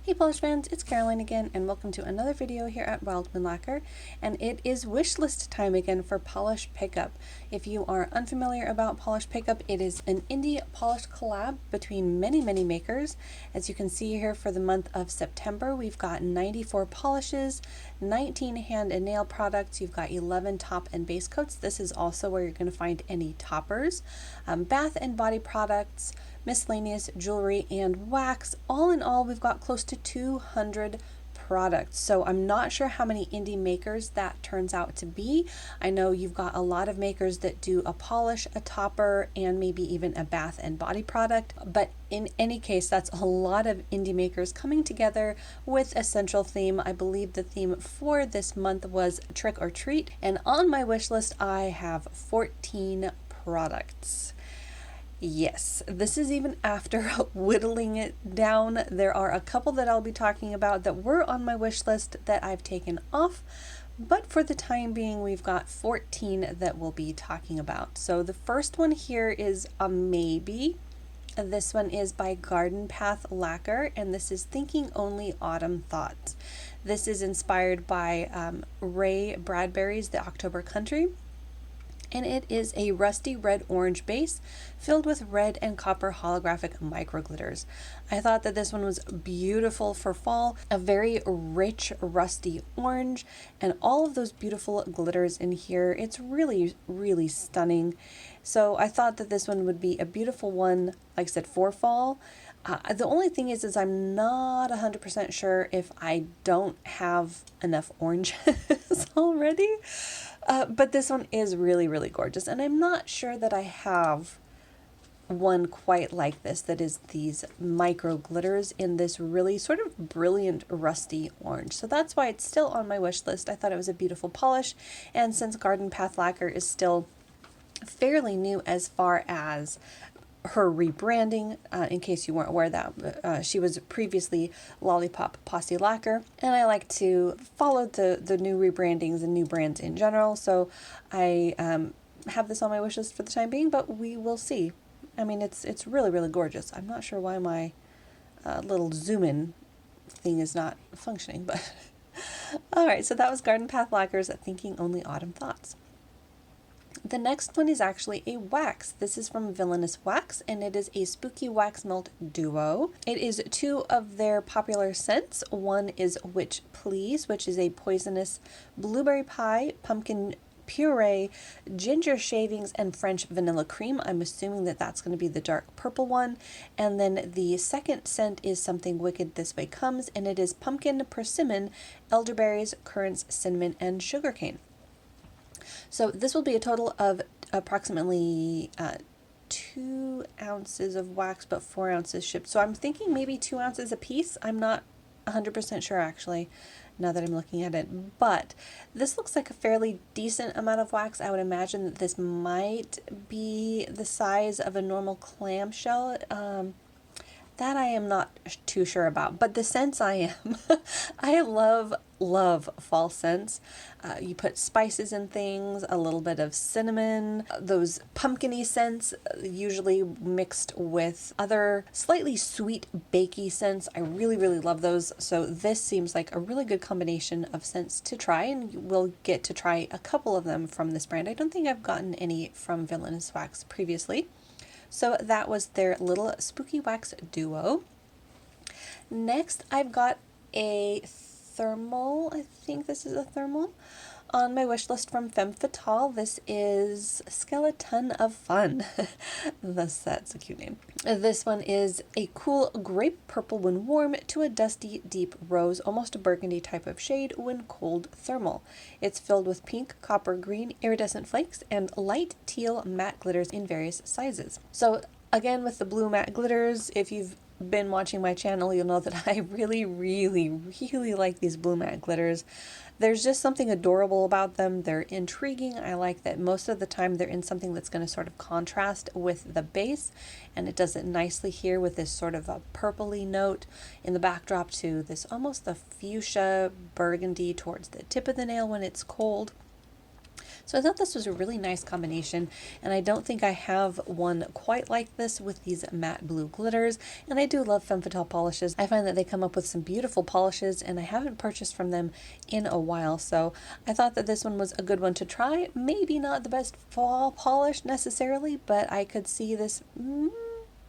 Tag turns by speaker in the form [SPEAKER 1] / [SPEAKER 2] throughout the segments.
[SPEAKER 1] Hey Polish fans, it's Caroline again, and welcome to another video here at Wildflower Lacquer, and it is wishlist time again for Polish Pickup. If you are unfamiliar about Polish Pickup, it is an indie polish collab between many makers. As you can see here, for the month of September, we've got 94 polishes, 19 hand and nail products, you've got 11 top and base coats. This is also where you're going to find any toppers, bath and body products, miscellaneous jewelry, and wax. All in all, we've got close to 200 products. So I'm not sure how many indie makers that turns out to be. I know you've got a lot of makers that do a polish, a topper, and maybe even a bath and body product. But in any case, that's a lot of indie makers coming together with a central theme. I believe the theme for this month was trick or treat. And on my wish list, I have 14 products. Yes, this is even after whittling it down. There are a couple that I'll be talking about that were on my wish list that I've taken off, but for the time being, we've got 14 that we'll be talking about. So the first one here is a maybe. This one is by Garden Path Lacquer, and this is Thinking Only Autumn Thoughts. This is inspired by Ray Bradbury's The October Country. And it is a rusty red-orange base filled with red and copper holographic micro glitters. I thought that this one was beautiful for fall, a very rich rusty orange, and all of those beautiful glitters in here. It's really stunning. So I thought that this one would be a beautiful one, like I said, for fall. The only thing is I'm not 100% sure if I don't have enough oranges already. But this one is really gorgeous, and I'm not sure that I have one quite like this that is these micro glitters in this really sort of brilliant rusty orange. So that's why it's still on my wish list. I thought it was a beautiful polish, and since Garden Path Lacquer is still fairly new as far as her rebranding, in case you weren't aware that she was previously Lollipop Posse Lacquer, and I like to follow the new rebrandings and new brands in general, so I have this on my wish list for the time being, but we will see. I mean, it's really gorgeous. I'm not sure why my little zoom in thing is not functioning, but alright, so that was Garden Path Lacquer's Thinking Only Autumn Thoughts. The next one is actually a wax. This is from Villainous Wax, and it is a Spooky Wax Melt Duo. It is two of their popular scents. One is Witch Please, which is a poisonous blueberry pie, pumpkin puree, ginger shavings, and French vanilla cream. I'm assuming that that's going to be the dark purple one. And then the second scent is Something Wicked This Way Comes, and it is pumpkin, persimmon, elderberries, currants, cinnamon, and sugarcane. So this will be a total of approximately 2 ounces of wax, but 4 ounces shipped. So I'm thinking maybe 2 ounces a piece. I'm not 100% sure actually, now that I'm looking at it. But this looks like a fairly decent amount of wax. I would imagine that this might be the size of a normal clamshell. That I am not too sure about, but the scents I am. I love fall scents. You put spices in things, a little bit of cinnamon, those pumpkin-y scents, usually mixed with other slightly sweet bakey scents. I really love those. So this seems like a really good combination of scents to try, and we'll get to try a couple of them from this brand. I don't think I've gotten any from Villainous Wax previously. So that was their little Spooky Wax Duo. Next, I've got a thermal, I think this is a thermal, on my wish list from Femme Fatale. This is Skeleton of Fun. That's a cute name. This one is a cool grape purple when warm to a dusty deep rose, almost a burgundy type of shade when cold thermal. It's filled with pink, copper, green, iridescent flakes, and light teal matte glitters in various sizes. So again, with the blue matte glitters, if you've been watching my channel, you'll know that I really like these blue matte glitters. There's just something adorable about them. They're intriguing. I like that most of the time they're in something that's going to sort of contrast with the base, and it does it nicely here with this sort of a purpley note in the backdrop to this almost a fuchsia burgundy towards the tip of the nail when it's cold. So I thought this was a really nice combination, and I don't think I have one quite like this with these matte blue glitters, and I do love femme fatale polishes. I find that they come up with some beautiful polishes, and I haven't purchased from them in a while, so I thought that this one was a good one to try. Maybe not the best fall polish necessarily, but I could see this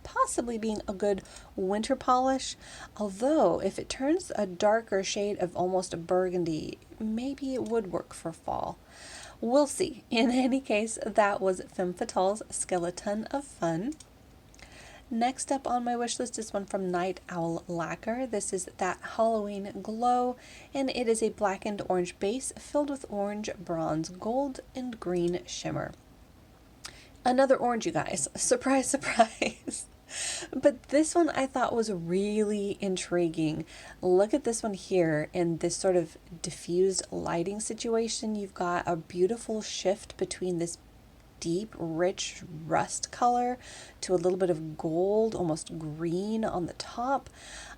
[SPEAKER 1] possibly being a good winter polish, although if it turns a darker shade of almost a burgundy, maybe it would work for fall. We'll see. In any case, that was Femme Fatale's Skeleton of Fun. Next up on my wish list is one from Night Owl Lacquer. This is that Halloween glow, and it is a blackened orange base filled with orange, bronze, gold, and green shimmer. Another orange, you guys. Surprise, surprise. But this one I thought was really intriguing. Look at this one here in this sort of diffused lighting situation. You've got a beautiful shift between this deep, rich rust color to a little bit of gold, almost green on the top.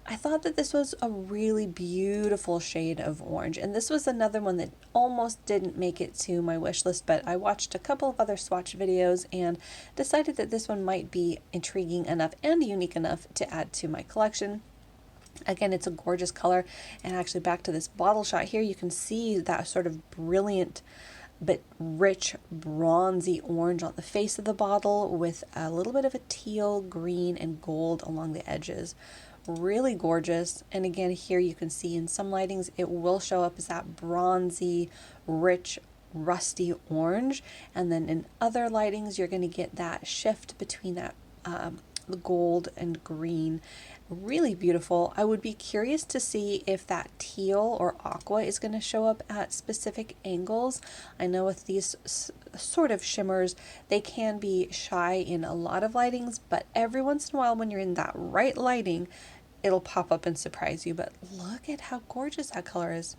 [SPEAKER 1] I thought that this was a really beautiful shade of orange, and this was another one that almost didn't make it to my wish list, but I watched a couple of other swatch videos and decided that this one might be intriguing enough and unique enough to add to my collection. Again, it's a gorgeous color, and actually back to this bottle shot here, you can see that sort of brilliant but rich bronzy orange on the face of the bottle with a little bit of a teal, green, and gold along the edges. Really gorgeous. And again, here you can see in some lightings it will show up as that bronzy, rich, rusty orange, and then in other lightings you're going to get that shift between that the gold and green. Really beautiful. I would be curious to see if that teal or aqua is going to show up at specific angles. I know with these sort of shimmers, they can be shy in a lot of lightings, but every once in a while when you're in that right lighting, it'll pop up and surprise you. But look at how gorgeous that color is.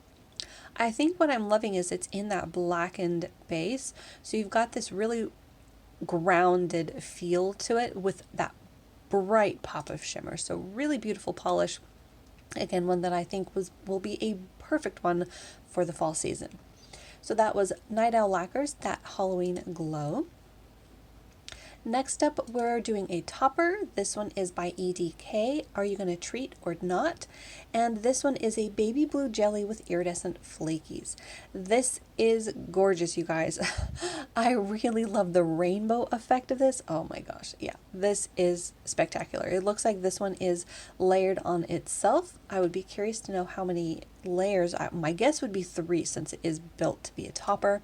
[SPEAKER 1] I think what I'm loving is it's in that blackened base, so you've got this really grounded feel to it with that bright pop of shimmer. So really beautiful polish. Again, one that I think will be a perfect one for the fall season. So that was Night Owl Lacquer's That Halloween Glow. Next up, we're doing a topper. This one is by EDK, Are You Gonna Treat or Not? And this one is a baby blue jelly with iridescent flakies. This is gorgeous, you guys. I really love the rainbow effect of this. Oh my gosh, yeah, this is spectacular. It looks like this one is layered on itself. I would be curious to know how many layers. My guess would be 3 since it is built to be a topper.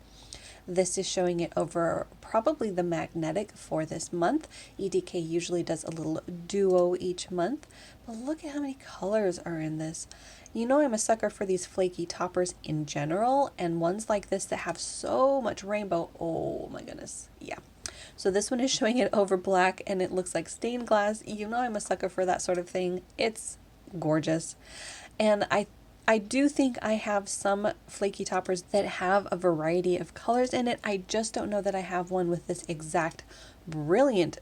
[SPEAKER 1] This is showing it over probably the magnetic for this month. EDK usually does a little duo each month, but look at how many colors are in this. You know I'm a sucker for these flaky toppers in general, and ones like this that have so much rainbow. Oh my goodness, yeah. So this one is showing it over black and it looks like stained glass. You know I'm a sucker for that sort of thing. It's gorgeous. And I do think I have some flaky toppers that have a variety of colors in it. I just don't know that I have one with this exact brilliant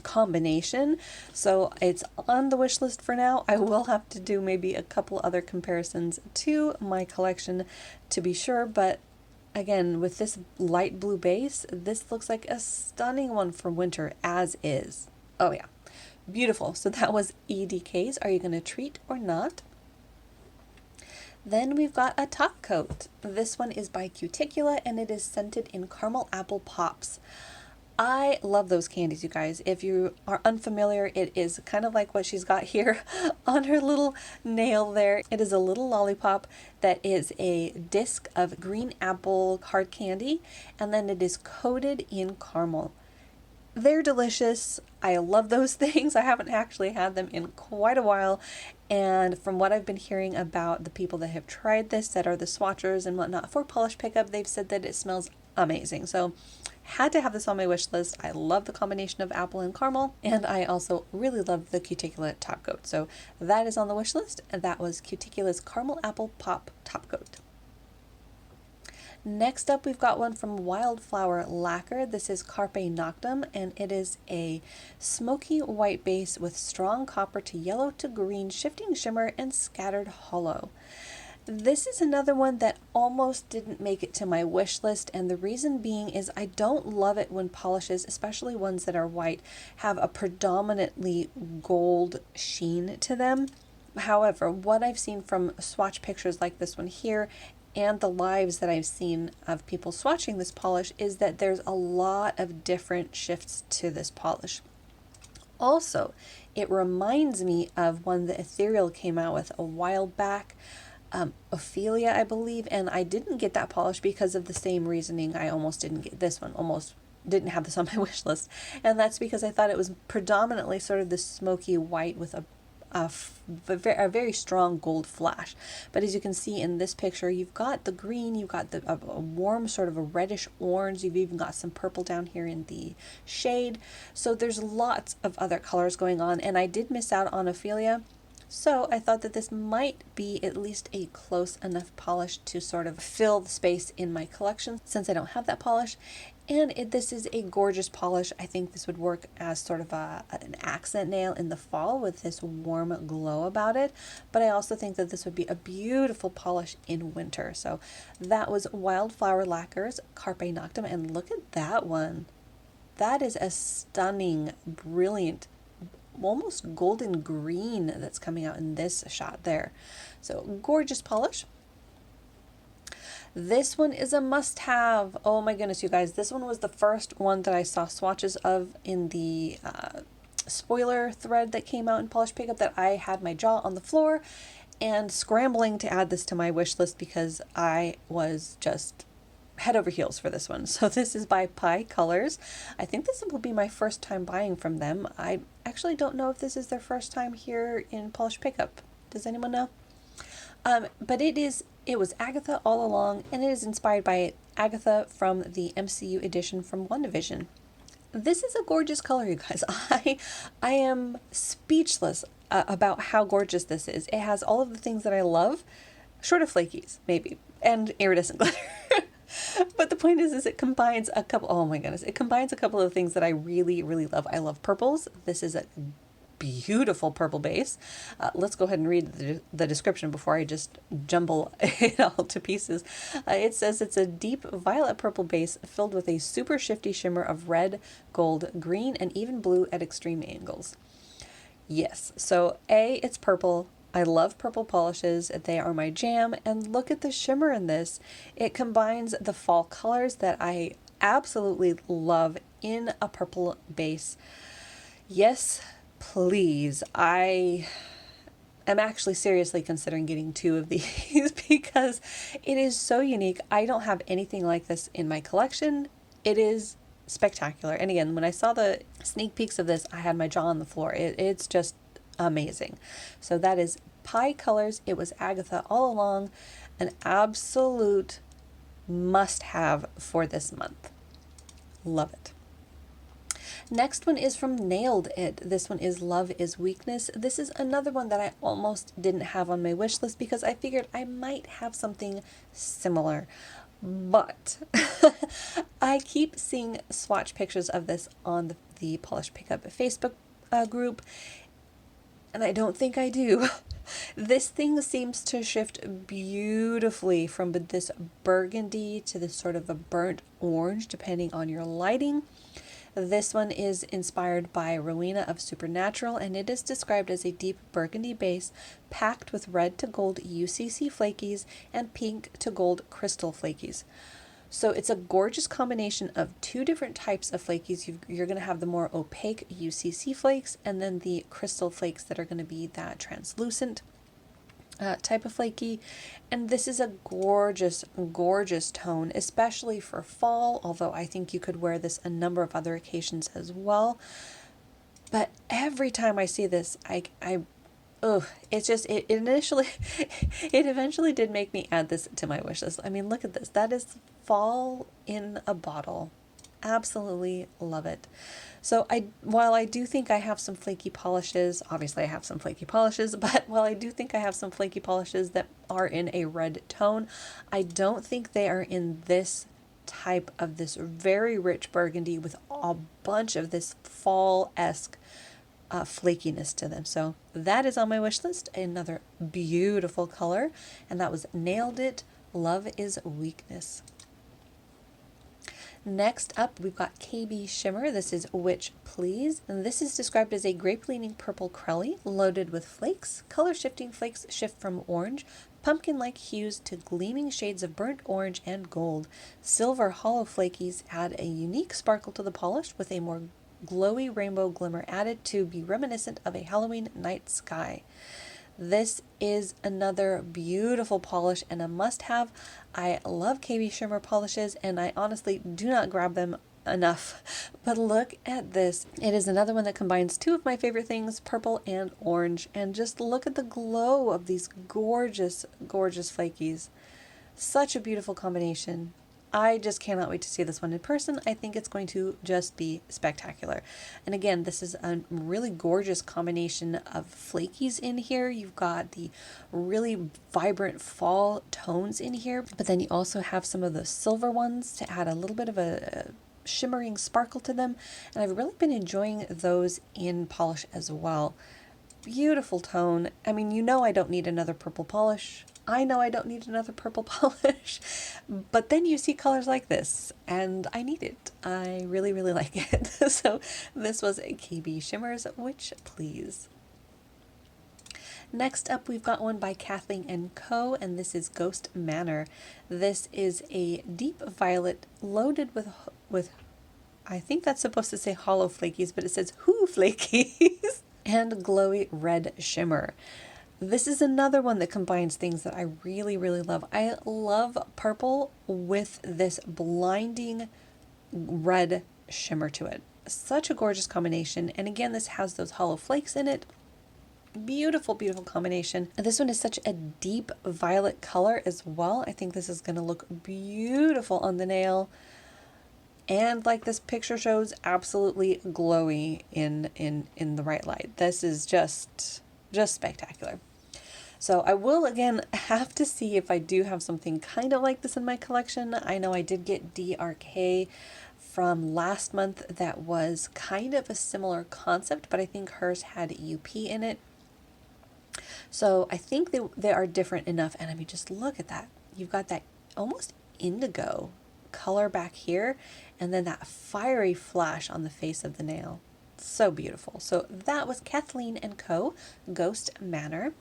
[SPEAKER 1] combination. So it's on the wish list for now. I will have to do maybe a couple other comparisons to my collection to be sure, but again, with this light blue base, this looks like a stunning one for winter as is. Oh yeah, beautiful. So that was EDK's Are You Gonna Treat or Not? Then we've got a top coat. This one is by Cuticula and it is scented in Caramel Apple Pops. I love those candies, you guys. If you are unfamiliar, it is kind of like what she's got here on her little nail there. It is a little lollipop that is a disc of green apple hard candy, and then it is coated in caramel. They're delicious. I love those things. I haven't actually had them in quite a while, and from what I've been hearing about the people that have tried this, that are the swatchers and whatnot for Polish Pickup, they've said that it smells amazing. So had to have this on my wish list. I love the combination of apple and caramel, and I also really love the Cuticula top coat. So that is on the wish list, and that was Cuticula's Caramel Apple Pop top coat. Next up, we've got one from Wildflower Lacquer. This is Carpe Noctem, and it is a smoky white base with strong copper to yellow to green shifting shimmer and scattered hollow. This is another one that almost didn't make it to my wish list, and the reason being is I don't love it when polishes, especially ones that are white, have a predominantly gold sheen to them. However, what I've seen from swatch pictures like this one here and the lives that I've seen of people swatching this polish is that there's a lot of different shifts to this polish. Also, it reminds me of one that Ethereal came out with a while back, Ophelia, I believe, and I didn't get that polish because of the same reasoning. I almost didn't get this one, almost didn't have this on my wish list, and that's because I thought it was predominantly sort of this smoky white with a very strong gold flash. But as you can see in this picture, you've got the green, you've got a warm sort of a reddish orange, you've even got some purple down here in the shade. So there's lots of other colors going on, and I did miss out on Ophelia. So I thought that this might be at least a close enough polish to sort of fill the space in my collection since I don't have that polish. And this is a gorgeous polish. I think this would work as sort of an accent nail in the fall with this warm glow about it. But I also think that this would be a beautiful polish in winter. So that was Wildflower Lacquer's Carpe Noctem. And look at that one. That is a stunning, brilliant, almost golden green that's coming out in this shot there. So gorgeous polish. This one is a must-have. Oh my goodness, you guys. This one was the first one that I saw swatches of in the spoiler thread that came out in Polish Pickup that I had my jaw on the floor and scrambling to add this to my wish list because I was just head over heels for this one. So this is by Pie Colors. I think this will be my first time buying from them. I actually don't know if this is their first time here in Polish Pickup. Does anyone know? But it was Agatha all along, and it is inspired by Agatha from the MCU edition from WandaVision. This is a gorgeous color, you guys. I am speechless about how gorgeous this is. It has all of the things that I love, short of flakies, maybe, and iridescent glitter. But the point is it combines a couple, oh my goodness, it combines a couple of things that I really, really love. I love purples. This is a beautiful purple base. Let's go ahead and read the description before I just jumble it all to pieces. It says it's a deep violet purple base filled with a super shifty shimmer of red, gold, green, and even blue at extreme angles. Yes, so it's purple. I love purple polishes. They are my jam. And look at the shimmer in this. It combines the fall colors that I absolutely love in a purple base. Yes, please. I am actually seriously considering getting 2 of these because it is so unique. I don't have anything like this in my collection. It is spectacular. And again, when I saw the sneak peeks of this, I had my jaw on the floor. It's just amazing. So that is Pie Colors. It was Agatha all along. An absolute must-have for this month. Love it. Next one is from Nailed It. This one is Love is Weakness. This is another one that I almost didn't have on my wish list because I figured I might have something similar. But I keep seeing swatch pictures of this on the Polish Pickup Facebook group, and I don't think I do. This thing seems to shift beautifully from this burgundy to this sort of a burnt orange, depending on your lighting. This one is inspired by Rowena of Supernatural, and it is described as a deep burgundy base packed with red to gold UCC flakies and pink to gold crystal flakies. So it's a gorgeous combination of 2 different types of flakies. You're going to have the more opaque UCC flakes and then the crystal flakes that are going to be that translucent type of flaky. And this is a gorgeous, gorgeous tone, especially for fall, although I think you could wear this a number of other occasions as well. But every time I see this, it's just, it eventually did make me add this to my wish list. I mean, look at this. That is fall in a bottle. Absolutely love it. So while I do think I have some flaky polishes, obviously I have some flaky polishes, but while I do think I have some flaky polishes that are in a red tone, I don't think they are in this type of this very rich burgundy with a bunch of this fall-esque flakiness to them. So that is on my wish list. Another beautiful color, and that was Nailed It, Love is Weakness. Next up, we've got KB Shimmer. This is Witch Please. And this is described as a grape-leaning purple crelly loaded with flakes. Color-shifting flakes shift from orange, pumpkin-like hues to gleaming shades of burnt orange and gold. Silver hollow flakies add a unique sparkle to the polish with a more glowy rainbow glimmer added to be reminiscent of a Halloween night sky. This is another beautiful polish and a must-have. I love KB Shimmer polishes, and I honestly do not grab them enough. But look at this. It is another one that combines two of my favorite things, purple and orange. And just look at the glow of these gorgeous, gorgeous flakies. Such a beautiful combination. I just cannot wait to see this one in person. I think it's going to just be spectacular. And again, this is a really gorgeous combination of flakies in here. You've got the really vibrant fall tones in here, but then you also have some of the silver ones to add a little bit of a shimmering sparkle to them. And I've really been enjoying those in polish as well. Beautiful tone. I mean, you know I don't need another purple polish. I know I don't need another purple polish, but then you see colors like this and I need it. I really, really like it. So this was a KB Shimmers Witch Please. Next up, we've got one by Kathleen & Co., and this is Ghost Manor. This is a deep violet loaded with I think that's supposed to say hollow flakies, but it says who flakies and glowy red shimmer. This is another one that combines things that I really, really love. I love purple with this blinding red shimmer to it. Such a gorgeous combination. And again, this has those hollow flakes in it. Beautiful, beautiful combination. And this one is such a deep violet color as well. I think this is going to look beautiful on the nail. And like this picture shows, absolutely glowy in the right light. This is just spectacular. So I will again have to see if I do have something kind of like this in my collection. I know I did get DRK from last month that was kind of a similar concept, but I think hers had UP in it. So I think they are different enough. And I mean, just look at that. You've got that almost indigo color back here, and then that fiery flash on the face of the nail. So beautiful. So that was Kathleen & Co., Ghost Manor.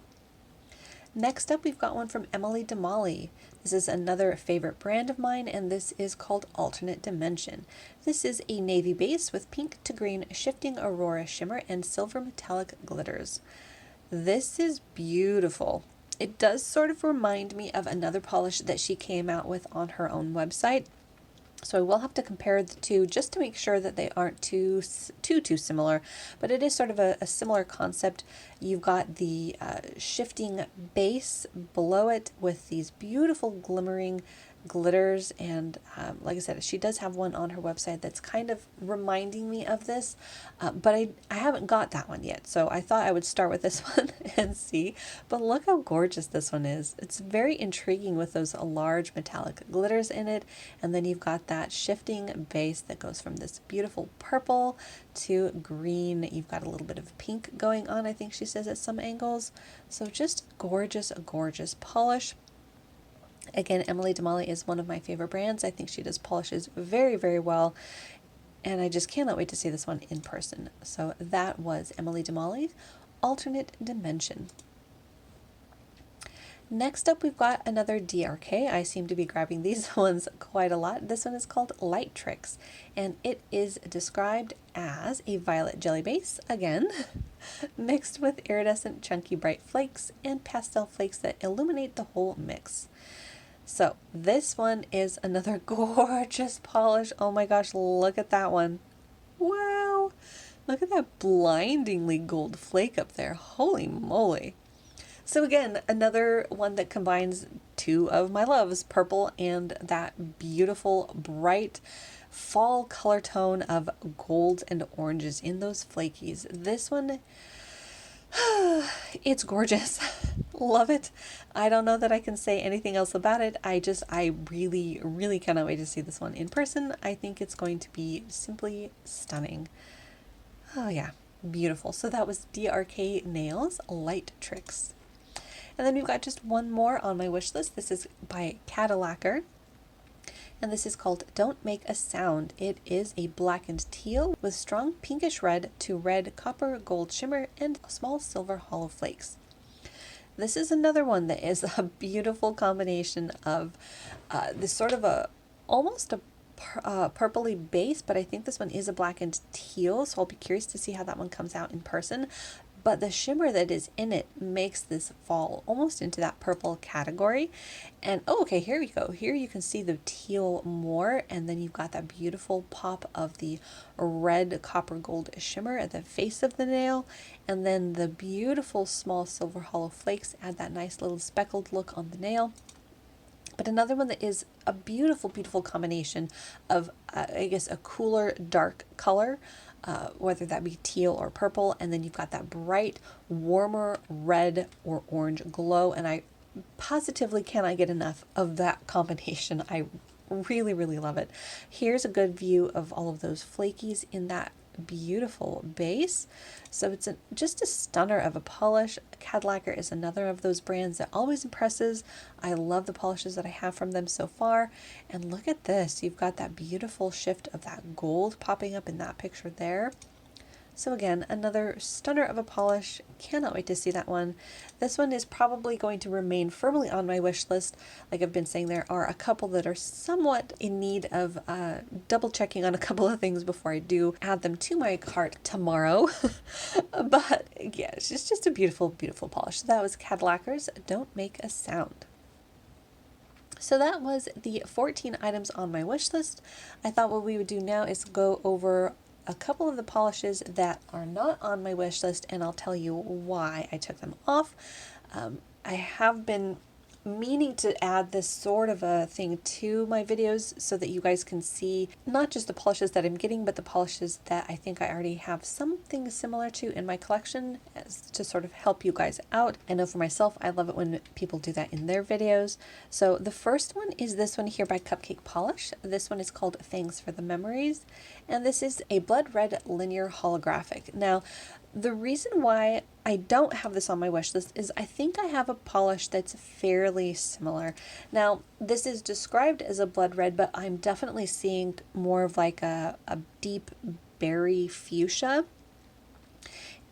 [SPEAKER 1] Next up, we've got one from Emily DeMolly. This is another favorite brand of mine, and this is called Alternate Dimension. This is a navy base with pink to green shifting aurora shimmer and silver metallic glitters. This is beautiful. It does sort of remind me of another polish that she came out with on her own website. So I will have to compare the two just to make sure that they aren't too similar, but it is sort of a similar concept. You've got the shifting base below it with these beautiful glimmering glitters, and like I said, she does have one on her website that's kind of reminding me of this, but I haven't got that one yet, so I thought I would start with this one and see. But look how gorgeous this one is. It's very intriguing with those large metallic glitters in it, and then you've got that shifting base that goes from this beautiful purple to green. You've got a little bit of pink going on, I think she says, at some angles. So just gorgeous, gorgeous polish. Again, Emily DeMolly is one of my favorite brands. I think she does polishes very, very well, and I just cannot wait to see this one in person. So that was Emily DeMolly, Alternate Dimension. Next up, we've got another DRK. I seem to be grabbing these ones quite a lot. This one is called Light Tricks, and it is described as a violet jelly base, again, mixed with iridescent chunky bright flakes and pastel flakes that illuminate the whole mix. So this one is another gorgeous polish. Oh my gosh, look at that one. Wow. Look at that blindingly gold flake up there. Holy moly. So again, another one that combines two of my loves, purple and that beautiful bright fall color tone of golds and oranges in those flakies. This one, it's gorgeous. Love it. I don't know that I can say anything else about it. I really, really cannot wait to see this one in person. I think it's going to be simply stunning. Oh yeah, beautiful. So that was DRK Nails Light Tricks. And then we've got just one more on my wish list. This is by Owl Lacquer, and this is called Don't Make a Sound. It is a black and teal with strong pinkish red to red copper gold shimmer and small silver hollow flakes. This is another one that is a beautiful combination of this sort of almost a purpley base, but I think this one is a black and teal, so I'll be curious to see how that one comes out in person. But the shimmer that is in it makes this fall almost into that purple category. And oh, okay, here we go. Here you can see the teal more, and then you've got that beautiful pop of the red copper gold shimmer at the face of the nail, and then the beautiful small silver hollow flakes add that nice little speckled look on the nail. But another one that is a beautiful, beautiful combination of, I guess, a cooler dark color, whether that be teal or purple, and then you've got that bright, warmer red or orange glow, and I positively cannot get enough of that combination. I really, really love it. Here's a good view of all of those flakies in that beautiful base. So it's just a stunner of a polish. Owl Lacquer is another of those brands that always impresses. I love the polishes that I have from them so far. And look at this, you've got that beautiful shift of that gold popping up in that picture there. So again, another stunner of a polish. Cannot wait to see that one. This one is probably going to remain firmly on my wish list. Like I've been saying, there are a couple that are somewhat in need of double checking on a couple of things before I do add them to my cart tomorrow. But yeah, it's just a beautiful, beautiful polish. So that was Owl Lacquer's Don't Make a Sound. So that was the 14 items on my wish list. I thought what we would do now is go over a couple of the polishes that are not on my wish list, and I'll tell you why I took them off. I have been meaning to add this sort of a thing to my videos so that you guys can see not just the polishes that I'm getting, but the polishes that I think I already have something similar to in my collection, to sort of help you guys out. I know for myself, I love it when people do that in their videos. So the first one is this one here by Cupcake Polish. This one is called Thanks for the Memories, and this is a blood red linear holographic. Now, the reason why I don't have this on my wish list is I think I have a polish that's fairly similar. Now, this is described as a blood red, but I'm definitely seeing more of like a deep berry fuchsia.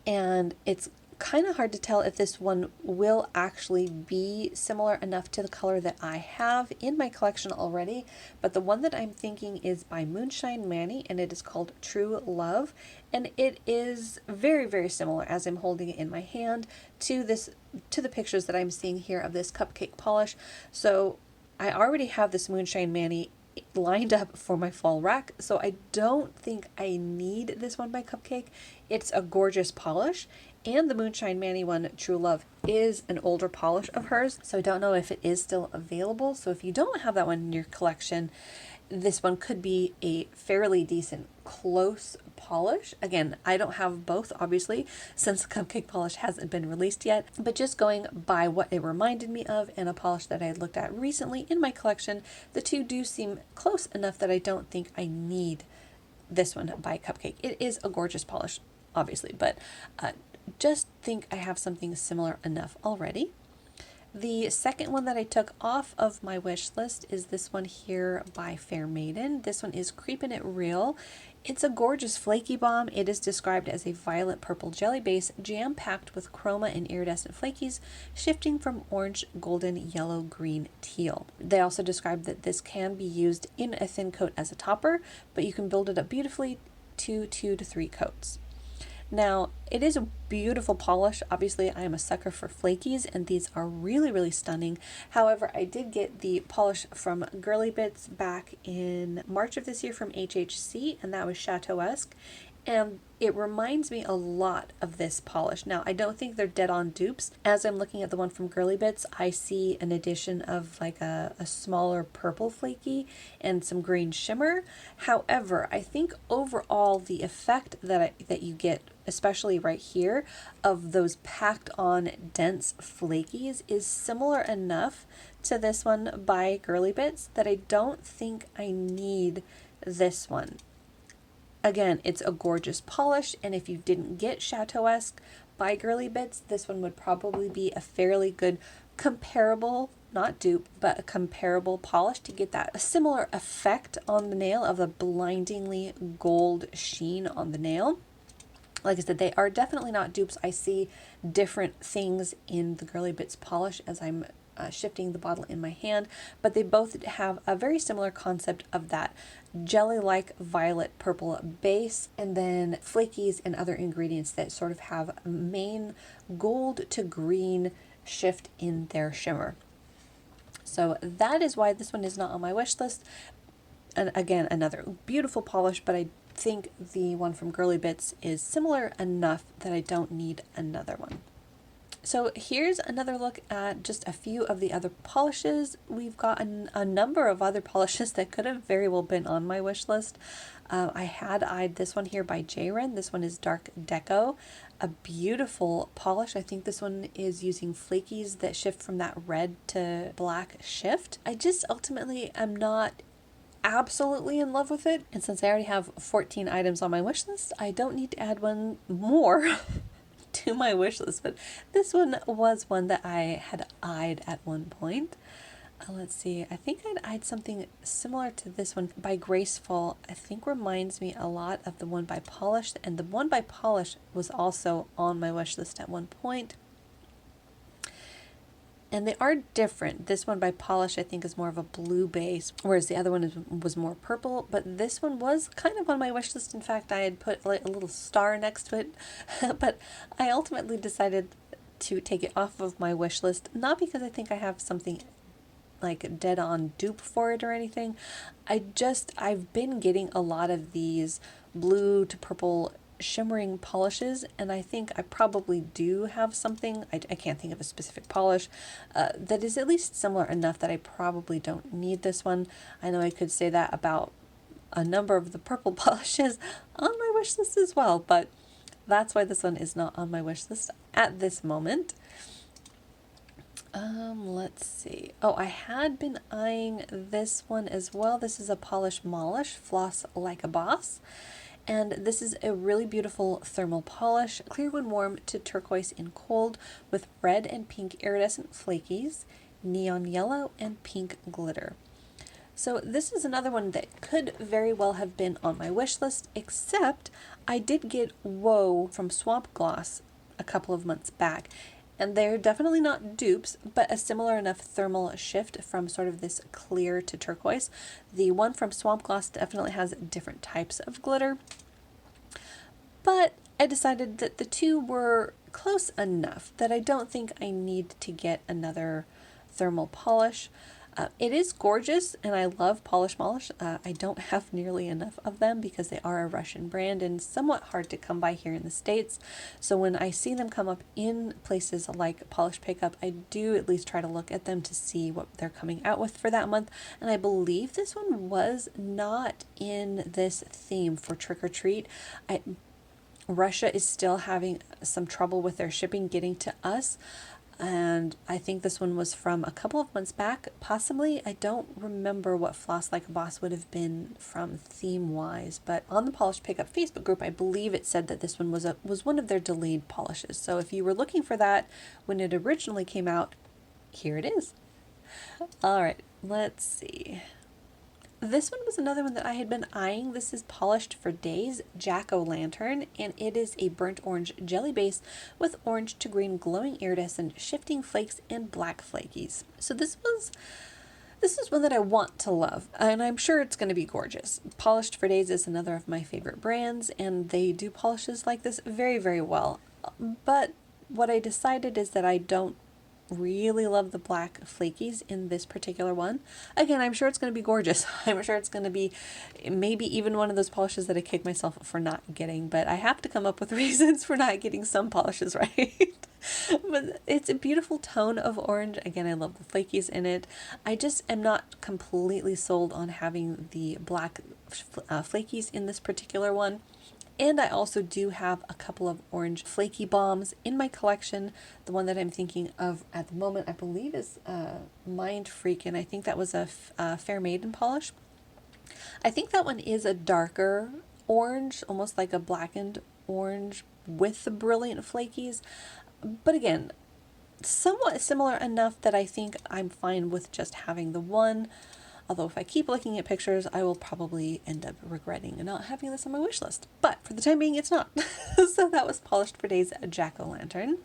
[SPEAKER 1] And it's kind of hard to tell if this one will actually be similar enough to the color that I have in my collection already, but the one that I'm thinking is by Moonshine Manny, and it is called True Love, and it is very, very similar as I'm holding it in my hand to the pictures that I'm seeing here of this cupcake polish. So I already have this Moonshine Manny lined up for my fall rack, so I don't think I need this one by Cupcake. It's a gorgeous polish, and the Moonshine Manny one, True Love, is an older polish of hers, so I don't know if it is still available. So if you don't have that one in your collection, this one could be a fairly decent close polish. Again, I don't have both, obviously, since the cupcake polish hasn't been released yet, but just going by what it reminded me of and a polish that I had looked at recently in my collection, the two do seem close enough that I don't think I need this one by Cupcake. It is a gorgeous polish, obviously, but just think I have something similar enough already. The second one that I took off of my wish list is this one here by Fair Maiden. This one is Creepin' It Real. It's a gorgeous flaky bomb. It is described as a violet purple jelly base jam-packed with chroma and iridescent flakies, shifting from orange, golden, yellow, green, teal. They also describe that this can be used in a thin coat as a topper, but you can build it up beautifully to 2 to 3 coats. Now, it is a beautiful polish. Obviously, I am a sucker for flakies, and these are really, really stunning. However, I did get the polish from Girly Bits back in March of this year from HHC, and that was Chateauesque. And it reminds me a lot of this polish. Now, I don't think they're dead-on dupes. As I'm looking at the one from Girly Bits, I see an addition of like a smaller purple flaky and some green shimmer. However, I think overall the effect that you get, especially right here, of those packed on dense flakies is similar enough to this one by Girly Bits that I don't think I need this one. Again, it's a gorgeous polish, and if you didn't get Chateauesque by Girly Bits, this one would probably be a fairly good comparable, not dupe, but a comparable polish to get that a similar effect on the nail of a blindingly gold sheen on the nail. Like I said, they are definitely not dupes. I see different things in the Girly Bits polish as I'm shifting the bottle in my hand, but they both have a very similar concept of that jelly-like violet purple base, and then flakies and other ingredients that sort of have a main gold to green shift in their shimmer. So that is why this one is not on my wish list. And again, another beautiful polish, but I think the one from Girly Bits is similar enough that I don't need another one. So here's another look at just a few of the other polishes. We've got a number of other polishes that could have very well been on my wish list. I had eyed this one here by Jren. This one is Dark Deco, a beautiful polish. I think this one is using flakies that shift from that red to black shift. I just ultimately am not absolutely in love with it, and since I already have 14 items on my wish list, I don't need to add one more to my wish list, but this one was one that I had eyed at one point. Let's see, I think I'd eyed something similar to this one by Graceful. I think reminds me a lot of the one by Polish, and the one by Polish was also on my wish list at one point. And they are different. This one by Polish I think is more of a blue base, whereas the other one was more purple, but this one was kind of on my wish list. In fact, I had put like a little star next to it, but I ultimately decided to take it off of my wish list, not because I think I have something like dead on dupe for it or anything. I've been getting a lot of these blue to purple shimmering polishes, and I think I probably do have something, I can't think of a specific polish, that is at least similar enough that I probably don't need this one. I know I could say that about a number of the purple polishes on my wish list as well, but that's why this one is not on my wish list at this moment. Let's see. Oh, I had been eyeing this one as well. This is a Polish Molish, Floss Like a Boss. And this is a really beautiful thermal polish, clear when warm to turquoise in cold, with red and pink iridescent flakies, neon yellow, and pink glitter. So this is another one that could very well have been on my wish list, except I did get Whoa from Swamp Gloss a couple of months back. And they're definitely not dupes, but a similar enough thermal shift from sort of this clear to turquoise. The one from Swamp Gloss definitely has different types of glitter, but I decided that the two were close enough that I don't think I need to get another thermal polish. It is gorgeous, and I love Polish Molish. I don't have nearly enough of them because they are a Russian brand and somewhat hard to come by here in the States. So when I see them come up in places like Polish Pickup, I do at least try to look at them to see what they're coming out with for that month. And I believe this one was not in this theme for Trick or Treat. Russia is still having some trouble with their shipping getting to us. And I think this one was from a couple of months back, possibly. I don't remember what Floss Like a Boss would have been from theme-wise, but on the Polish Pickup Facebook group, I believe it said that this one was one of their delayed polishes. So if you were looking for that when it originally came out, here it is. All right, let's see. This one was another one that I had been eyeing. This is Polished for Days Jackolantern, and it is a burnt orange jelly base with orange to green glowing iridescent shifting flakes and black flakies. So this is one that I want to love, and I'm sure it's going to be gorgeous. Polished for Days is another of my favorite brands, and they do polishes like this very, very well. But what I decided is that I don't really love the black flakies in this particular one. Again, I'm sure it's going to be gorgeous. I'm sure it's going to be maybe even one of those polishes that I kick myself for not getting, but I have to come up with reasons for not getting some polishes right. But it's a beautiful tone of orange. Again, I love the flakies in it. I just am not completely sold on having the black flakies in this particular one. And I also do have a couple of orange flaky bombs in my collection. The one that I'm thinking of at the moment, I believe, is Mind Freak, and I think that was a Fair Maiden polish. I think that one is a darker orange, almost like a blackened orange with the brilliant flakies. But again, somewhat similar enough that I think I'm fine with just having the one. Although if I keep looking at pictures, I will probably end up regretting not having this on my wish list. But for the time being, it's not. So that was Polished for Days Jack-o'-lantern.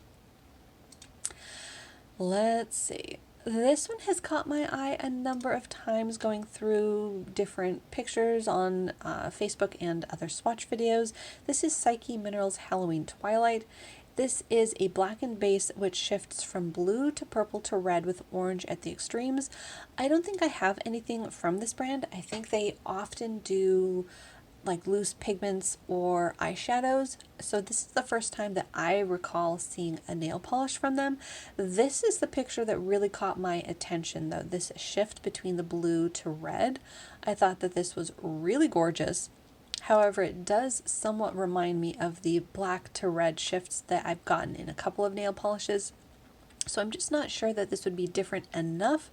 [SPEAKER 1] Let's see. This one has caught my eye a number of times going through different pictures on Facebook and other swatch videos. This is Psyche Minerals Halloween Twilight. This is a blackened base which shifts from blue to purple to red with orange at the extremes. I don't think I have anything from this brand. I think they often do like loose pigments or eyeshadows. So this is the first time that I recall seeing a nail polish from them. This is the picture that really caught my attention though, this shift between the blue to red. I thought that this was really gorgeous. However, it does somewhat remind me of the black to red shifts that I've gotten in a couple of nail polishes. So I'm just not sure that this would be different enough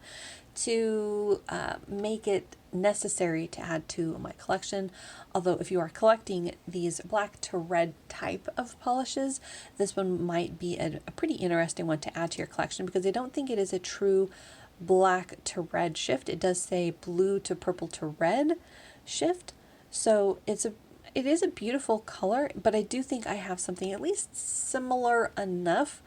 [SPEAKER 1] to make it necessary to add to my collection. Although if you are collecting these black to red type of polishes, this one might be a pretty interesting one to add to your collection, because I don't think it is a true black to red shift. It does say blue to purple to red shift. So it is a beautiful color, but I do think I have something at least similar enough.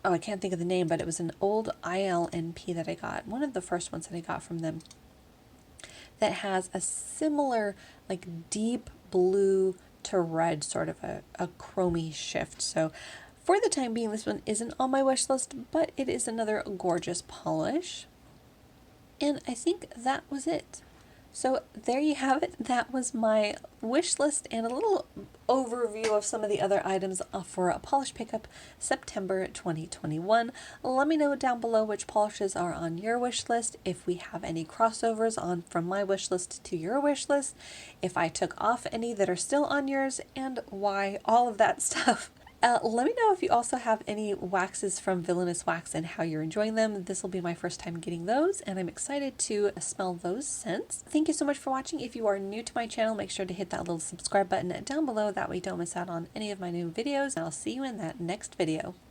[SPEAKER 1] Oh, I can't think of the name, but it was an old ILNP that I got, one of the first ones that I got from them, that has a similar like deep blue to red sort of a chromey shift. So for the time being, this one isn't on my wish list, but it is another gorgeous polish. And I think that was it. So there you have it. That was my wish list and a little overview of some of the other items for a polish pickup September 2021. Let me know down below which polishes are on your wish list, if we have any crossovers on from my wish list to your wish list, if I took off any that are still on yours, and why, all of that stuff. Let me know if you also have any waxes from Villainous Wax and how you're enjoying them. This will be my first time getting those, and I'm excited to smell those scents. Thank you so much for watching. If you are new to my channel, make sure to hit that little subscribe button down below. That way you don't miss out on any of my new videos, and I'll see you in that next video.